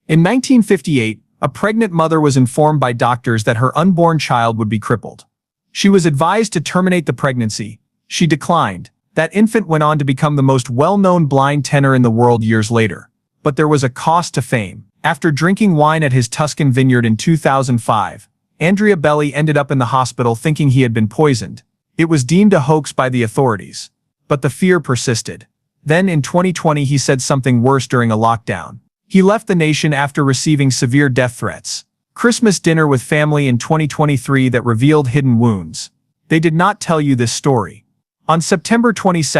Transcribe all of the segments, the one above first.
In 1958, a pregnant mother was informed by doctors that her unborn child would be crippled. She was advised to terminate the pregnancy. She declined. That infant went on to become the most well-known blind tenor in the world years later. But there was a cost to fame. After drinking wine at his Tuscan vineyard in 2005, Andrea Bocelli ended up in the hospital thinking he had been poisoned. It was deemed a hoax by the authorities. But the fear persisted. Then in 2020 he said something worse during a lockdown. He left the nation after receiving severe death threats. Christmas dinner with family in 2023 that revealed hidden wounds. They did not tell you this story. On September 22,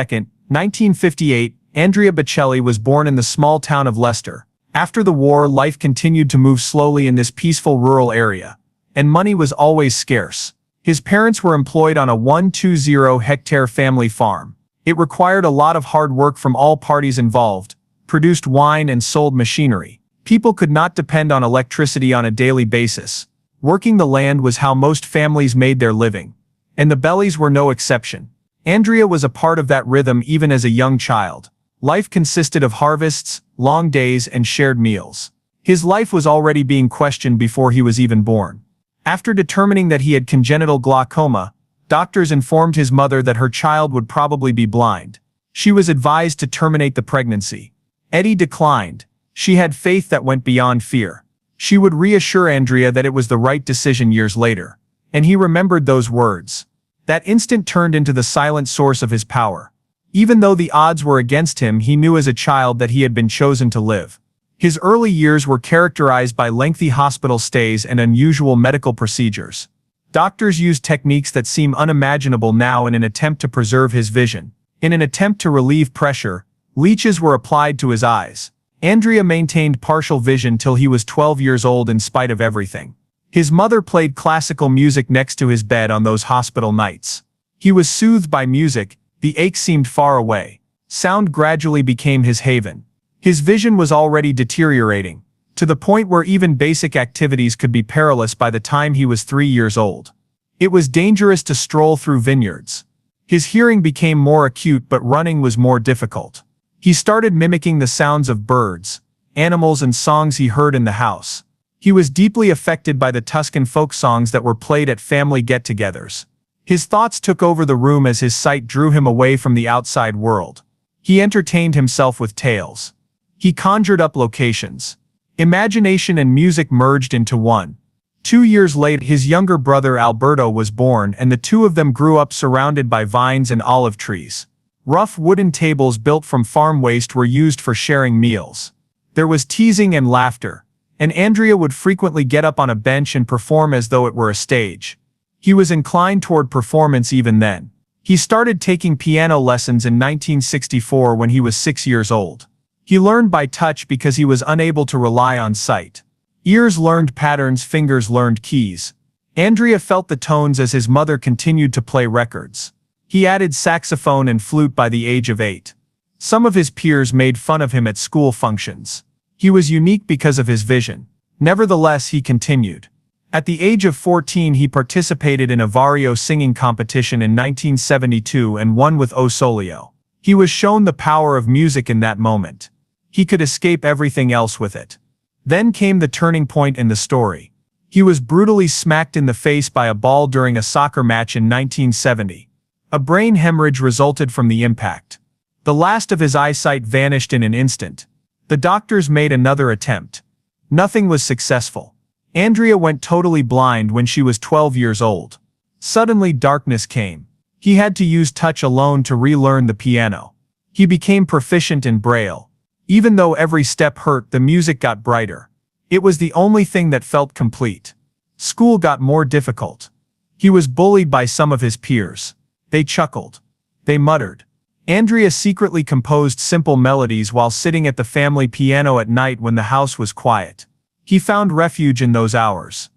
1958, Andrea Bocelli was born in the small town of Leicester. After the war, life continued to move slowly in this peaceful rural area, and money was always scarce. His parents were employed on a 120-hectare family farm. It required a lot of hard work from all parties involved, produced wine and sold machinery. People could not depend on electricity on a daily basis. Working the land was how most families made their living, and the Boccellis were no exception. Andrea was a part of that rhythm even as a young child. Life consisted of harvests, long days, and shared meals. His life was already being questioned before he was even born. After determining that he had congenital glaucoma, doctors informed his mother that her child would probably be blind. She was advised to terminate the pregnancy. Eddie declined. She had faith that went beyond fear. She would reassure Andrea that it was the right decision years later. And he remembered those words. That instant turned into the silent source of his power. Even though the odds were against him, he knew as a child that he had been chosen to live. His early years were characterized by lengthy hospital stays and unusual medical procedures. Doctors used techniques that seem unimaginable now in an attempt to preserve his vision. In an attempt to relieve pressure, leeches were applied to his eyes. Andrea maintained partial vision till he was 12 years old in spite of everything. His mother played classical music next to his bed on those hospital nights. He was soothed by music. The ache seemed far away. Sound gradually became his haven. His vision was already deteriorating, to the point where even basic activities could be perilous by the time he was 3 years old. It was dangerous to stroll through vineyards. His hearing became more acute, but running was more difficult. He started mimicking the sounds of birds, animals, and songs he heard in the house. He was deeply affected by the Tuscan folk songs that were played at family get-togethers. His thoughts took over the room as his sight drew him away from the outside world. He entertained himself with tales. He conjured up locations. Imagination and music merged into one. 2 years later, his younger brother Alberto was born, and the two of them grew up surrounded by vines and olive trees. Rough wooden tables built from farm waste were used for sharing meals. There was teasing and laughter, and Andrea would frequently get up on a bench and perform as though it were a stage. He was inclined toward performance even then. He started taking piano lessons in 1964 when he was 6 years old. He learned by touch because he was unable to rely on sight. Ears learned patterns, fingers learned keys. Andrea felt the tones as his mother continued to play records. He added saxophone and flute by the age of 8. Some of his peers made fun of him at school functions. He was unique because of his vision. Nevertheless, he continued. At the age of 14, he participated in a vario singing competition in 1972 and won with O Solio. He was shown the power of music in that moment. He could escape everything else with it. Then came the turning point in the story. He was brutally smacked in the face by a ball during a soccer match in 1970. A brain hemorrhage resulted from the impact. The last of his eyesight vanished in an instant. The doctors made another attempt. Nothing was successful. Andrea went totally blind when she was 12 years old. Suddenly darkness came. He had to use touch alone to relearn the piano. He became proficient in Braille. Even though every step hurt, the music got brighter. It was the only thing that felt complete. School got more difficult. He was bullied by some of his peers. They chuckled. They muttered. Andrea secretly composed simple melodies while sitting at the family piano at night when the house was quiet. He found refuge in those hours.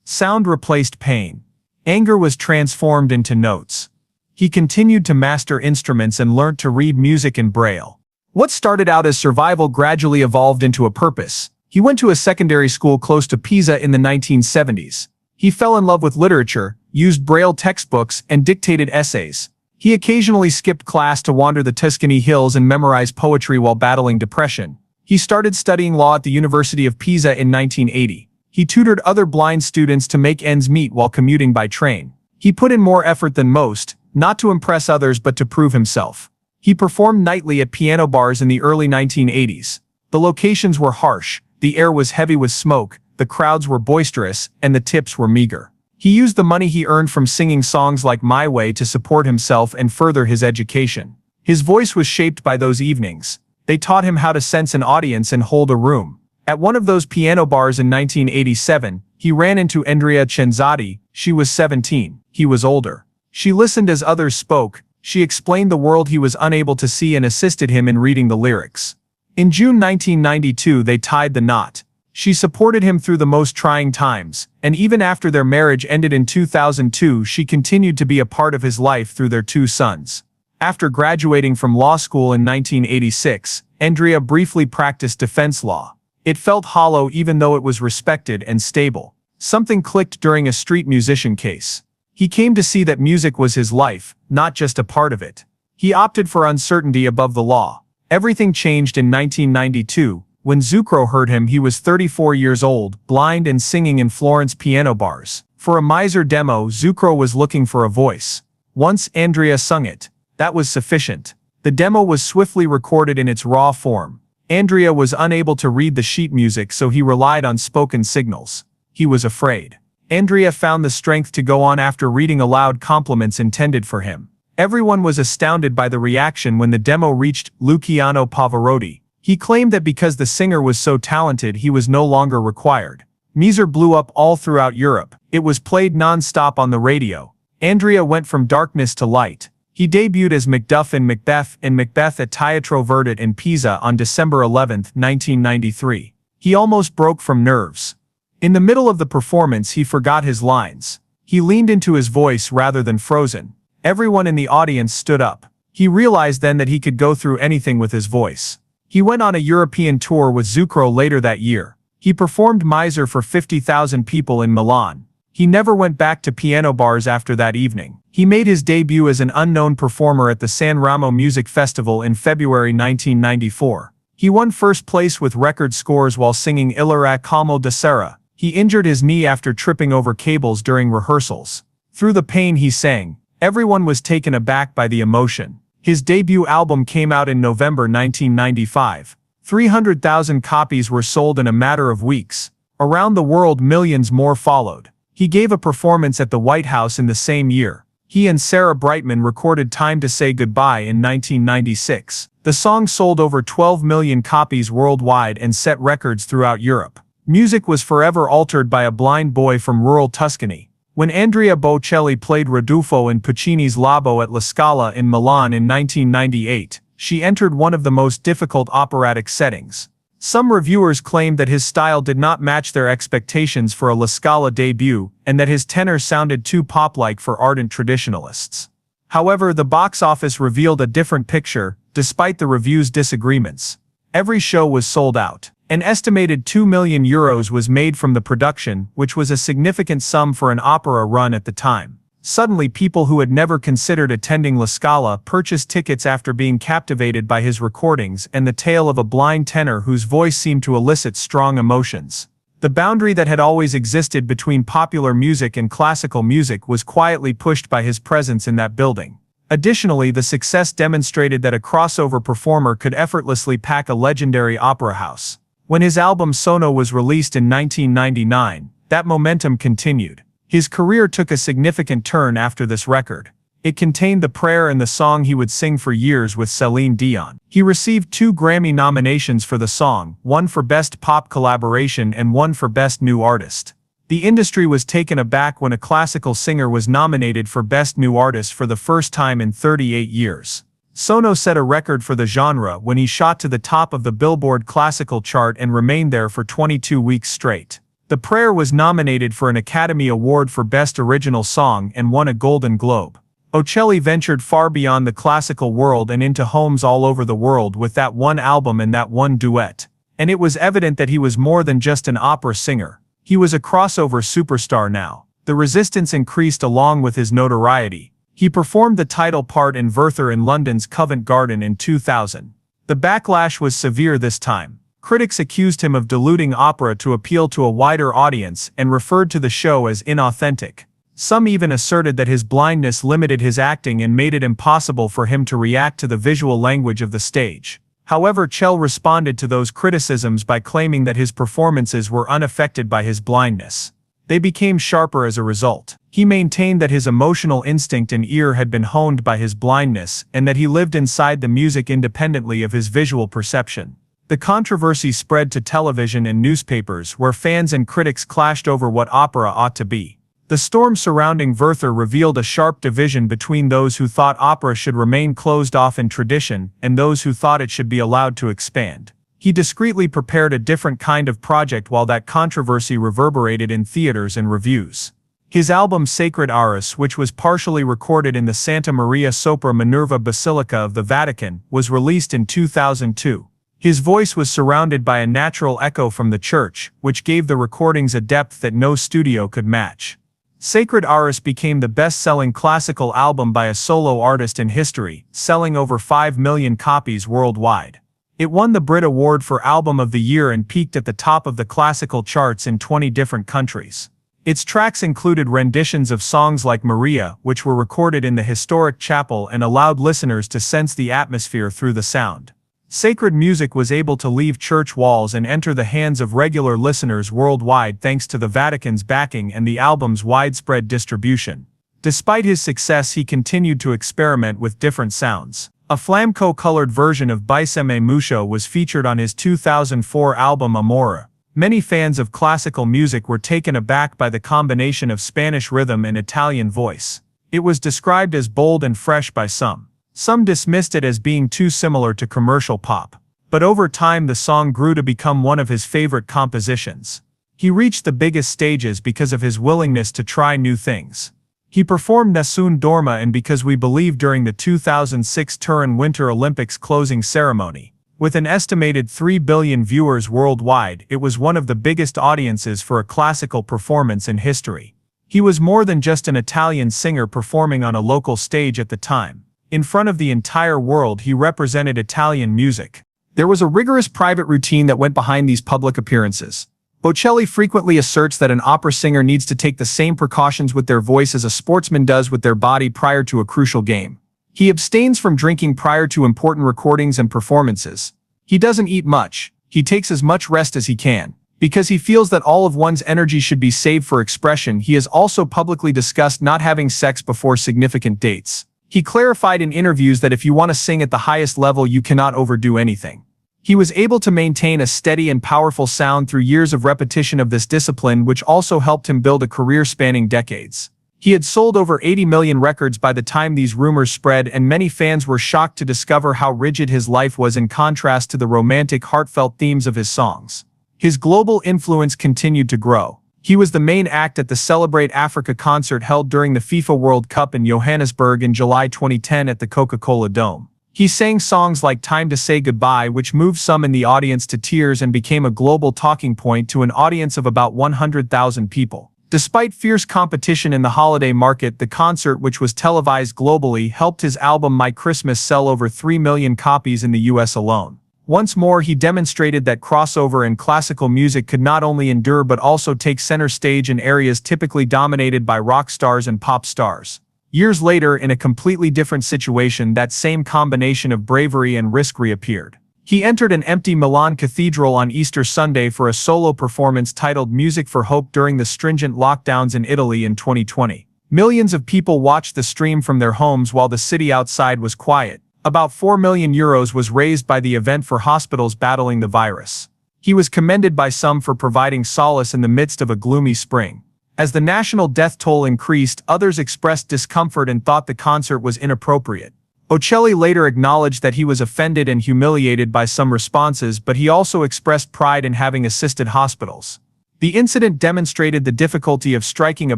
Sound replaced pain. Anger was transformed into notes. He continued to master instruments and learnt to read music in Braille. What started out as survival gradually evolved into a purpose. He went to a secondary school close to Pisa in the 1970s. He fell in love with literature, used Braille textbooks, and dictated essays. He occasionally skipped class to wander the Tuscany hills and memorize poetry while battling depression. He started studying law at the University of Pisa in 1980. He tutored other blind students to make ends meet while commuting by train. He put in more effort than most, not to impress others but to prove himself. He performed nightly at piano bars in the early 1980s. The locations were harsh, the air was heavy with smoke, the crowds were boisterous, and the tips were meager. He used the money he earned from singing songs like My Way to support himself and further his education. His voice was shaped by those evenings. They taught him how to sense an audience and hold a room. At one of those piano bars in 1987, he ran into Andrea Bocelli. She was 17. He was older. She listened as others spoke. She explained the world he was unable to see and assisted him in reading the lyrics. In June 1992, they tied the knot. She supported him through the most trying times, and even after their marriage ended in 2002, she continued to be a part of his life through their 2 sons. After graduating from law school in 1986, Andrea briefly practiced defense law. It felt hollow even though it was respected and stable. Something clicked during a street musician case. He came to see that music was his life, not just a part of it. He opted for uncertainty above the law. Everything changed in 1992, when Zucchero heard him. He was 34 years old, blind and singing in Florence piano bars. For a miser demo, Zucchero was looking for a voice. Once Andrea sung it, that was sufficient. The demo was swiftly recorded in its raw form. Andrea was unable to read the sheet music, so he relied on spoken signals. He was afraid. Andrea found the strength to go on after reading aloud compliments intended for him. Everyone was astounded by the reaction when the demo reached Luciano Pavarotti. He claimed that because the singer was so talented, he was no longer required. Miser blew up all throughout Europe. It was played non-stop on the radio. Andrea went from darkness to light. He debuted as Macduff in Macbeth at Teatro Verdi in Pisa on December 11, 1993. He almost broke from nerves. In the middle of the performance, he forgot his lines. He leaned into his voice rather than frozen. Everyone in the audience stood up. He realized then that he could go through anything with his voice. He went on a European tour with Zucchero later that year. He performed Miser for 50,000 people in Milan. He never went back to piano bars after that evening. He made his debut as an unknown performer at the San Ramo Music Festival in February 1994. He won first place with record scores while singing Il era calmo di sera. He injured his knee after tripping over cables during rehearsals. Through the pain he sang. Everyone was taken aback by the emotion. His debut album came out in November 1995. 300,000 copies were sold in a matter of weeks. Around the world, millions more followed. He gave a performance at the White House in the same year. He and Sarah Brightman recorded Time to Say Goodbye in 1996. The song sold over 12 million copies worldwide and set records throughout Europe. Music was forever altered by a blind boy from rural Tuscany. When Andrea Bocelli played Rodolfo in Puccini's Labo at La Scala in Milan in 1998, she entered one of the most difficult operatic settings. Some reviewers claimed that his style did not match their expectations for a La Scala debut, and that his tenor sounded too pop-like for ardent traditionalists. However, the box office revealed a different picture, despite the review's disagreements. Every show was sold out. An estimated €2 million was made from the production, which was a significant sum for an opera run at the time. Suddenly, people who had never considered attending La Scala purchased tickets after being captivated by his recordings and the tale of a blind tenor whose voice seemed to elicit strong emotions. The boundary that had always existed between popular music and classical music was quietly pushed by his presence in that building. Additionally, the success demonstrated that a crossover performer could effortlessly pack a legendary opera house. When his album Sono was released in 1999, that momentum continued. His career took a significant turn after this record. It contained the prayer and the song he would sing for years with Celine Dion. He received 2 Grammy nominations for the song, one for Best Pop Collaboration and one for Best New Artist. The industry was taken aback when a classical singer was nominated for Best New Artist for the first time in 38 years. Sono set a record for the genre when he shot to the top of the Billboard Classical chart and remained there for 22 weeks straight. The Prayer was nominated for an Academy Award for Best Original Song and won a Golden Globe. Bocelli ventured far beyond the classical world and into homes all over the world with that one album and that one duet. And it was evident that he was more than just an opera singer. He was a crossover superstar now. The resistance increased along with his notoriety. He performed the title part in Werther in London's Covent Garden in 2000. The backlash was severe this time. Critics accused him of diluting opera to appeal to a wider audience and referred to the show as inauthentic. Some even asserted that his blindness limited his acting and made it impossible for him to react to the visual language of the stage. However, Chell responded to those criticisms by claiming that his performances were unaffected by his blindness. They became sharper as a result. He maintained that his emotional instinct and ear had been honed by his blindness and that he lived inside the music independently of his visual perception. The controversy spread to television and newspapers where fans and critics clashed over what opera ought to be. The storm surrounding Werther revealed a sharp division between those who thought opera should remain closed off in tradition and those who thought it should be allowed to expand. He discreetly prepared a different kind of project while that controversy reverberated in theaters and reviews. His album Sacred Aris, which was partially recorded in the Santa Maria sopra Minerva Basilica of the Vatican, was released in 2002. His voice was surrounded by a natural echo from the church, which gave the recordings a depth that no studio could match. Sacred Aris became the best-selling classical album by a solo artist in history, selling over 5 million copies worldwide. It won the Brit Award for Album of the Year and peaked at the top of the classical charts in 20 different countries. Its tracks included renditions of songs like Maria, which were recorded in the historic chapel and allowed listeners to sense the atmosphere through the sound. Sacred music was able to leave church walls and enter the hands of regular listeners worldwide thanks to the Vatican's backing and the album's widespread distribution. Despite his success, he continued to experiment with different sounds. A flamenco-colored version of Baiseme Musho was featured on his 2004 album Amore. Many fans of classical music were taken aback by the combination of Spanish rhythm and Italian voice. It was described as bold and fresh by some. Some dismissed it as being too similar to commercial pop. But over time the song grew to become one of his favorite compositions. He reached the biggest stages because of his willingness to try new things. He performed Nessun Dorma and Because We Believe during the 2006 Turin Winter Olympics closing ceremony. With an estimated 3 billion viewers worldwide, it was one of the biggest audiences for a classical performance in history. He was more than just an Italian singer performing on a local stage at the time. In front of the entire world, he represented Italian music. There was a rigorous private routine that went behind these public appearances. Bocelli frequently asserts that an opera singer needs to take the same precautions with their voice as a sportsman does with their body prior to a crucial game. He abstains from drinking prior to important recordings and performances. He doesn't eat much. He takes as much rest as he can. Because he feels that all of one's energy should be saved for expression, he has also publicly discussed not having sex before significant dates. He clarified in interviews that if you want to sing at the highest level, you cannot overdo anything. He was able to maintain a steady and powerful sound through years of repetition of this discipline, which also helped him build a career spanning decades. He had sold over 80 million records by the time these rumors spread, and many fans were shocked to discover how rigid his life was in contrast to the romantic, heartfelt themes of his songs. His global influence continued to grow. He was the main act at the Celebrate Africa concert held during the FIFA World Cup in Johannesburg in July 2010 at the Coca-Cola Dome. He sang songs like Time to Say Goodbye, which moved some in the audience to tears and became a global talking point to an audience of about 100,000 people. Despite fierce competition in the holiday market, the concert, which was televised globally, helped his album My Christmas sell over 3 million copies in the US alone. Once more, he demonstrated that crossover and classical music could not only endure but also take center stage in areas typically dominated by rock stars and pop stars. Years later, in a completely different situation, that same combination of bravery and risk reappeared. He entered an empty Milan cathedral on Easter Sunday for a solo performance titled Music for Hope during the stringent lockdowns in Italy in 2020. Millions of people watched the stream from their homes while the city outside was quiet. About €4 million was raised by the event for hospitals battling the virus. He was commended by some for providing solace in the midst of a gloomy spring. As the national death toll increased, others expressed discomfort and thought the concert was inappropriate. Bocelli later acknowledged that he was offended and humiliated by some responses, but he also expressed pride in having assisted hospitals. The incident demonstrated the difficulty of striking a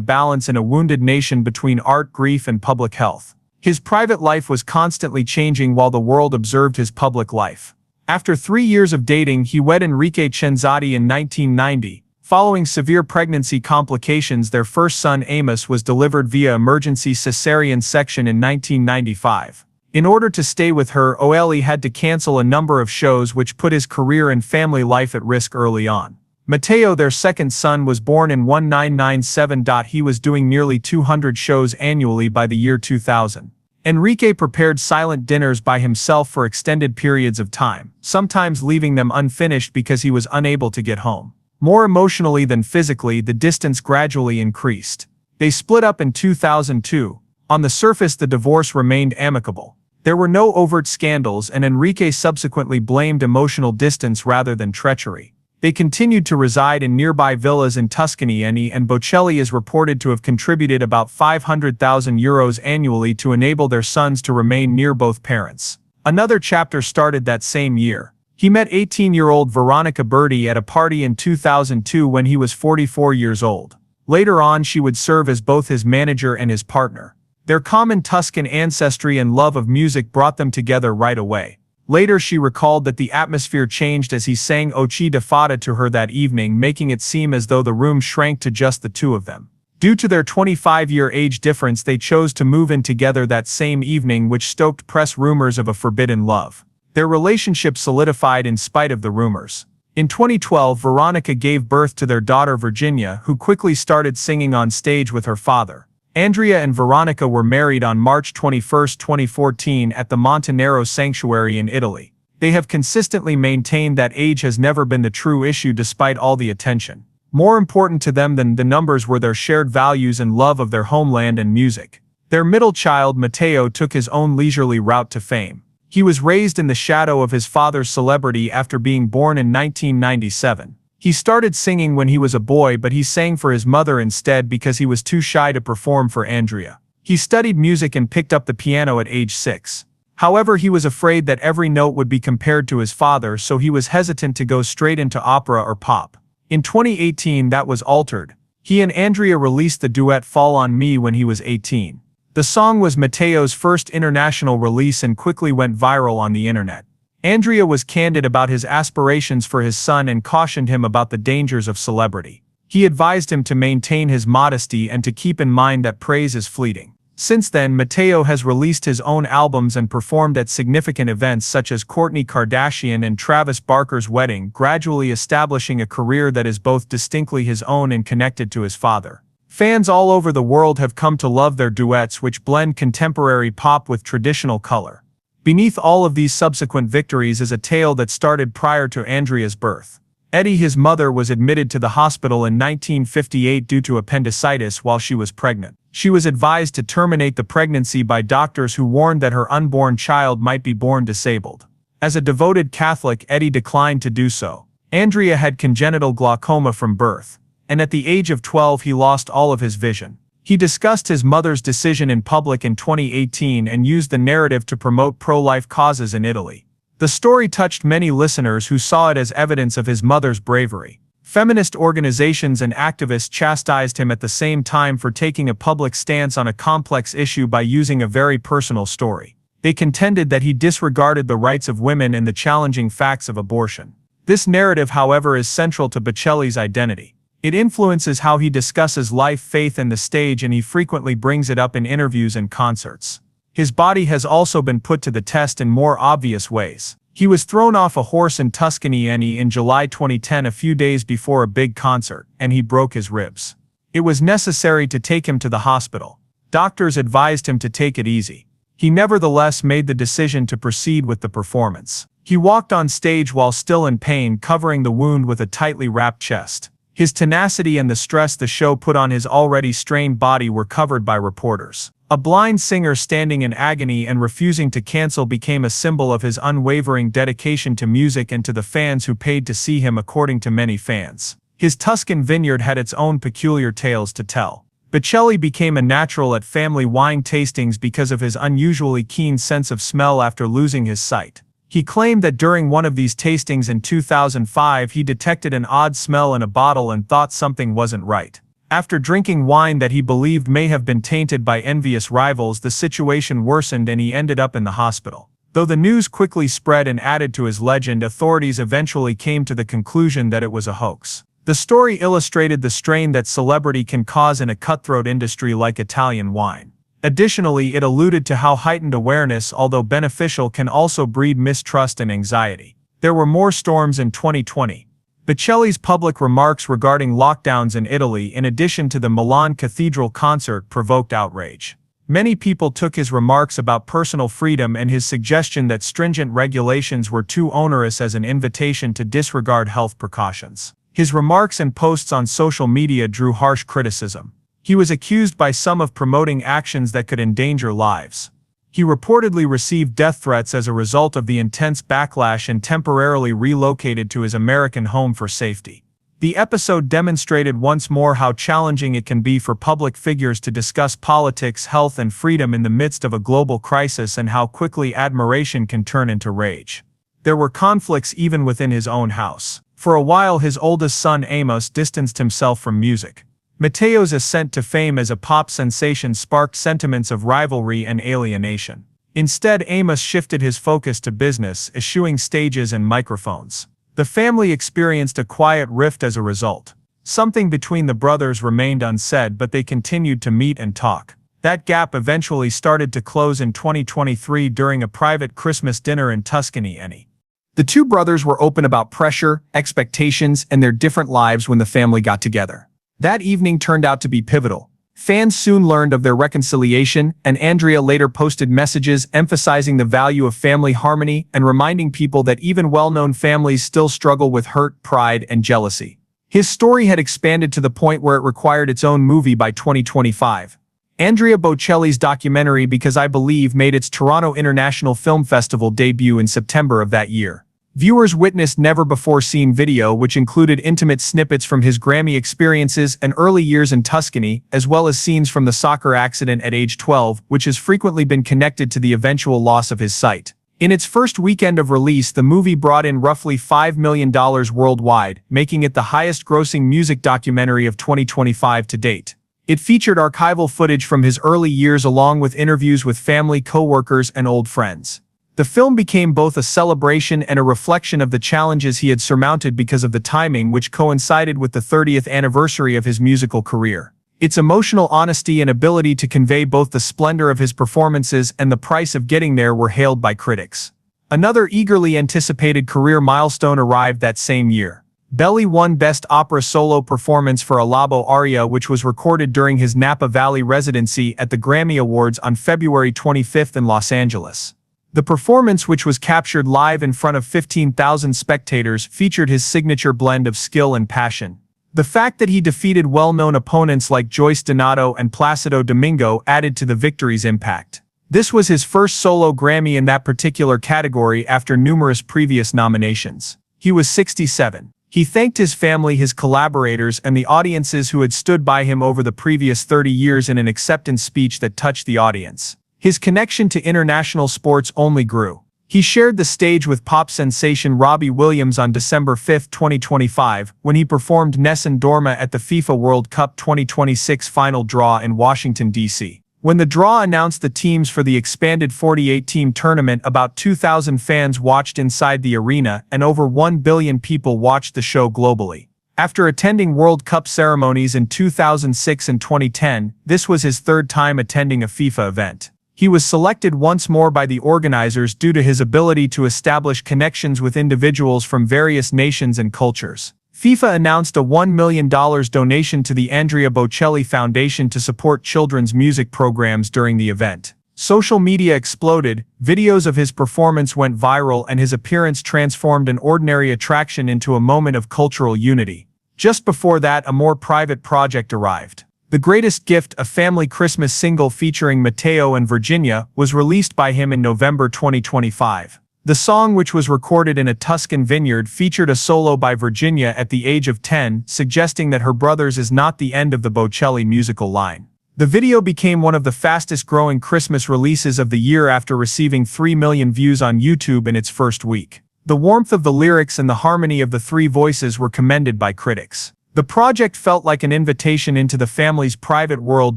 balance in a wounded nation between art, grief, and public health. His private life was constantly changing while the world observed his public life. After 3 years of dating, he wed Enrique Cenzati in 1990. Following severe pregnancy complications, their first son Amos was delivered via emergency cesarean section in 1995. In order to stay with her, Bocelli had to cancel a number of shows which put his career and family life at risk early on. Matteo, their second son, was born in 1997. He was doing nearly 200 shows annually by the year 2000. Enrique prepared silent dinners by himself for extended periods of time, sometimes leaving them unfinished because he was unable to get home. More emotionally than physically, the distance gradually increased. They split up in 2002. On the surface, the divorce remained amicable. There were no overt scandals, and Enrique subsequently blamed emotional distance rather than treachery. They continued to reside in nearby villas in Tuscany, and Bocelli is reported to have contributed about €500,000 annually to enable their sons to remain near both parents. Another chapter started that same year. He met 18-year-old Veronica Berti at a party in 2002 when he was 44 years old. Later on, she would serve as both his manager and his partner. Their common Tuscan ancestry and love of music brought them together right away. Later, she recalled that the atmosphere changed as he sang Occhi di Fada to her that evening, making it seem as though the room shrank to just the two of them. Due to their 25-year age difference, they chose to move in together that same evening, which stoked press rumors of a forbidden love. Their relationship solidified in spite of the rumors. In 2012, Veronica gave birth to their daughter Virginia, who quickly started singing on stage with her father. Andrea and Veronica were married on March 21, 2014 at the Montenero Sanctuary in Italy. They have consistently maintained that age has never been the true issue despite all the attention. More important to them than the numbers were their shared values and love of their homeland and music. Their middle child, Matteo, took his own leisurely route to fame. He was raised in the shadow of his father's celebrity after being born in 1997. He started singing when he was a boy, but he sang for his mother instead because he was too shy to perform for Andrea. He studied music and picked up the piano at age 6. However, he was afraid that every note would be compared to his father, so he was hesitant to go straight into opera or pop. In 2018, that was altered. He and Andrea released the duet Fall on Me when he was 18. The song was Matteo's first international release and quickly went viral on the internet. Andrea was candid about his aspirations for his son and cautioned him about the dangers of celebrity. He advised him to maintain his modesty and to keep in mind that praise is fleeting. Since then, Matteo has released his own albums and performed at significant events such as Kourtney Kardashian and Travis Barker's wedding, gradually establishing a career that is both distinctly his own and connected to his father. Fans all over the world have come to love their duets, which blend contemporary pop with traditional color. Beneath all of these subsequent victories is a tale that started prior to Andrea's birth. Eddie, his mother, was admitted to the hospital in 1958 due to appendicitis while she was pregnant. She was advised to terminate the pregnancy by doctors who warned that her unborn child might be born disabled. As a devoted Catholic, Eddie declined to do so. Andrea had congenital glaucoma from birth, and at the age of 12 he lost all of his vision. He discussed his mother's decision in public in 2018 and used the narrative to promote pro-life causes in Italy. The story touched many listeners who saw it as evidence of his mother's bravery. Feminist organizations and activists chastised him at the same time for taking a public stance on a complex issue by using a very personal story. They contended that he disregarded the rights of women and the challenging facts of abortion. This narrative, however, is central to Bocelli's identity. It influences how he discusses life, faith, and the stage, and he frequently brings it up in interviews and concerts. His body has also been put to the test in more obvious ways. He was thrown off a horse in Tuscany in July 2010, a few days before a big concert, and he broke his ribs. It was necessary to take him to the hospital. Doctors advised him to take it easy. He nevertheless made the decision to proceed with the performance. He walked on stage while still in pain, covering the wound with a tightly wrapped chest. His tenacity and the stress the show put on his already strained body were covered by reporters. A blind singer standing in agony and refusing to cancel became a symbol of his unwavering dedication to music and to the fans who paid to see him, according to many fans. His Tuscan vineyard had its own peculiar tales to tell. Bocelli became a natural at family wine tastings because of his unusually keen sense of smell after losing his sight. He claimed that during one of these tastings in 2005 he detected an odd smell in a bottle and thought something wasn't right. After drinking wine that he believed may have been tainted by envious rivals, the situation worsened and he ended up in the hospital. Though the news quickly spread and added to his legend, authorities eventually came to the conclusion that it was a hoax. The story illustrated the strain that celebrity can cause in a cutthroat industry like Italian wine. Additionally, it alluded to how heightened awareness, although beneficial, can also breed mistrust and anxiety. There were more storms in 2020. Bocelli's public remarks regarding lockdowns in Italy, in addition to the Milan Cathedral concert, provoked outrage. Many people took his remarks about personal freedom and his suggestion that stringent regulations were too onerous as an invitation to disregard health precautions. His remarks and posts on social media drew harsh criticism. He was accused by some of promoting actions that could endanger lives. He reportedly received death threats as a result of the intense backlash and temporarily relocated to his American home for safety. The episode demonstrated once more how challenging it can be for public figures to discuss politics, health, and freedom in the midst of a global crisis, and how quickly admiration can turn into rage. There were conflicts even within his own house. For a while, his oldest son Amos distanced himself from music. Matteo's ascent to fame as a pop sensation sparked sentiments of rivalry and alienation. Instead, Amos shifted his focus to business, eschewing stages and microphones. The family experienced a quiet rift as a result. Something between the brothers remained unsaid, but they continued to meet and talk. That gap eventually started to close in 2023 during a private Christmas dinner in Tuscany. The two brothers were open about pressure, expectations, and their different lives when the family got together. That evening turned out to be pivotal. Fans soon learned of their reconciliation, and Andrea later posted messages emphasizing the value of family harmony and reminding people that even well-known families still struggle with hurt, pride, and jealousy. His story had expanded to the point where it required its own movie by 2025. Andrea Bocelli's documentary Because I Believe made its Toronto International Film Festival debut in September of that year. Viewers witnessed never-before-seen video which included intimate snippets from his Grammy experiences and early years in Tuscany, as well as scenes from the soccer accident at age 12, which has frequently been connected to the eventual loss of his sight. In its first weekend of release, the movie brought in roughly $5 million worldwide, making it the highest-grossing music documentary of 2025 to date. It featured archival footage from his early years along with interviews with family, co-workers, and old friends. The film became both a celebration and a reflection of the challenges he had surmounted because of the timing, which coincided with the 30th anniversary of his musical career. Its emotional honesty and ability to convey both the splendor of his performances and the price of getting there were hailed by critics. Another eagerly anticipated career milestone arrived that same year. Bocelli won Best Opera Solo Performance for a Labo aria, which was recorded during his Napa Valley residency at the Grammy Awards on February 25 in Los Angeles. The performance, which was captured live in front of 15,000 spectators, featured his signature blend of skill and passion. The fact that he defeated well-known opponents like Joyce Donato and Placido Domingo added to the victory's impact. This was his first solo Grammy in that particular category after numerous previous nominations. He was 67. He thanked his family, his collaborators, and the audiences who had stood by him over the previous 30 years in an acceptance speech that touched the audience. His connection to international sports only grew. He shared the stage with pop sensation Robbie Williams on December 5, 2025, when he performed Nessun Dorma at the FIFA World Cup 2026 final draw in Washington, D.C. When the draw announced the teams for the expanded 48-team tournament, about 2,000 fans watched inside the arena, and over 1 billion people watched the show globally. After attending World Cup ceremonies in 2006 and 2010, this was his third time attending a FIFA event. He was selected once more by the organizers due to his ability to establish connections with individuals from various nations and cultures. FIFA announced a $1 million donation to the Andrea Bocelli Foundation to support children's music programs during the event. Social media exploded, videos of his performance went viral, and his appearance transformed an ordinary attraction into a moment of cultural unity. Just before that, a more private project arrived. The Greatest Gift, a family Christmas single featuring Matteo and Virginia, was released by him in November 2025. The song, which was recorded in a Tuscan vineyard, featured a solo by Virginia at the age of 10, suggesting that her brothers is not the end of the Bocelli musical line. The video became one of the fastest-growing Christmas releases of the year after receiving 3 million views on YouTube in its first week. The warmth of the lyrics and the harmony of the three voices were commended by critics. The project felt like an invitation into the family's private world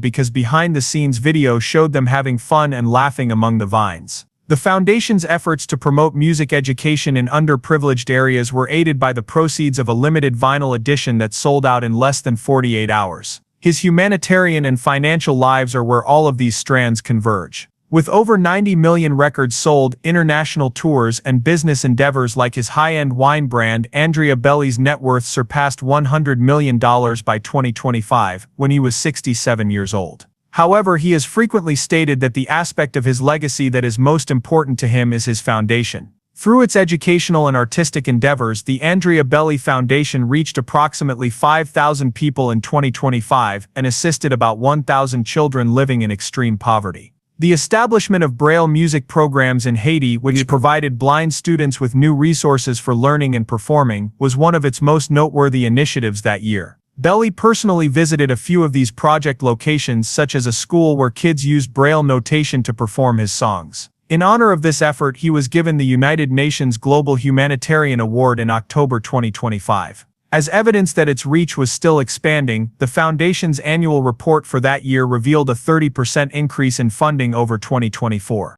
because behind-the-scenes video showed them having fun and laughing among the vines. The foundation's efforts to promote music education in underprivileged areas were aided by the proceeds of a limited vinyl edition that sold out in less than 48 hours. His humanitarian and financial lives are where all of these strands converge. With over 90 million records sold, international tours, and business endeavors like his high-end wine brand, Andrea Bocelli's net worth surpassed $100 million by 2025, when he was 67 years old. However, he has frequently stated that the aspect of his legacy that is most important to him is his foundation. Through its educational and artistic endeavors, the Andrea Bocelli Foundation reached approximately 5,000 people in 2025 and assisted about 1,000 children living in extreme poverty. The establishment of Braille music programs in Haiti, which provided blind students with new resources for learning and performing, was one of its most noteworthy initiatives that year. Bocelli personally visited a few of these project locations, such as a school where kids used Braille notation to perform his songs. In honor of this effort, he was given the United Nations Global Humanitarian Award in October 2025. As evidence that its reach was still expanding, the Foundation's annual report for that year revealed a 30% increase in funding over 2024.